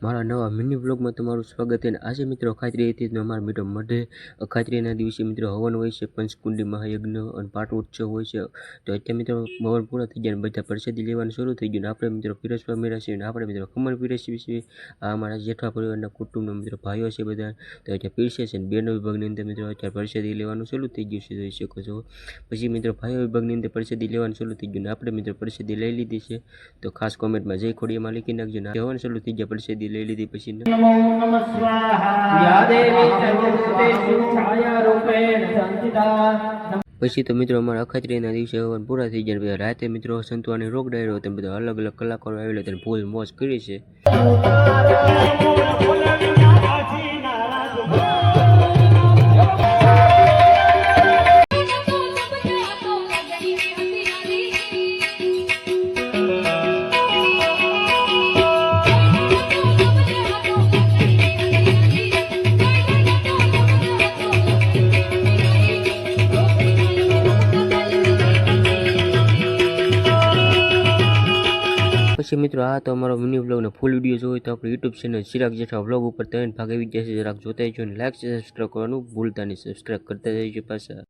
મારા નવા મિની બ્લોગમાં તમારું સ્વાગત છે. અને આજે મિત્રો અખાત્રી હતી અમારા મિત્રો મઢે અખાત્રીના દિવસે મિત્રો હવન હોય છે, પંચકુંડી મહાયજ્ઞ અને પાટો ઉત્સવ હોય છે. તો અત્યારે મિત્રો હવન પૂરા થઈ ગયા, બધા પ્રસાદી લેવાનું શરૂ થઈ ગયું. આપણે મિત્રો પીરસવા મેળા છે, આપણે મિત્રો ખમણ પીરસવી છે. આ અમારા જેઠા પરિવારના કુટુંબના મિત્રો ભાઈઓ છે બધા, તો અત્યારે પીરસે છે. અને બેનો વિભાગની અંદર મિત્રો અત્યારે પ્રસાદી લેવાનું શરૂ થઈ ગયું છે, જોઈ શકો છો. પછી મિત્રો ભાઈઓ વિભાગની અંદર પ્રસાદી લેવાનું શરૂ થઈ ગયું. આપણે મિત્રો પ્રસાદી લઈ લીધી છે, તો ખાસ કોમેન્ટમાં જય ખોડિયામાં લખી નાખજો. ને હવન શરૂ થઈ ગયા, પ્રસાદી લઈ લીધી પછી નમો નમઃ સ્વાહા યા દેવી સર્વભૂતેષુ છાયારૂપેણ સંસ્થિતા. પછી તો મિત્રો અમારા અખાત્રીના દિવસે હવન પૂરા થઈ ગયા. બધા રાતે મિત્રો સંતવાની રોગ ડાયરો હતો, બધા અલગ અલગ કલાકારો આવેલા હતા, ફૂલ મોજ કરી છે. પછી મિત્રો આ તો અમારો મિની વ્લોગનો ફૂલ વિડીયો જોયો તો આપણે YouTube channel Chirag Jetha vlog ઉપર 3 ભાગ આવી ગયા છે. જરાક જોતા જજો અને લાઈક સબસ્ક્રાઈબ કરવાનું ભૂલતા નહીં. સબસ્ક્રાઈબ કરતા જજો પાછા.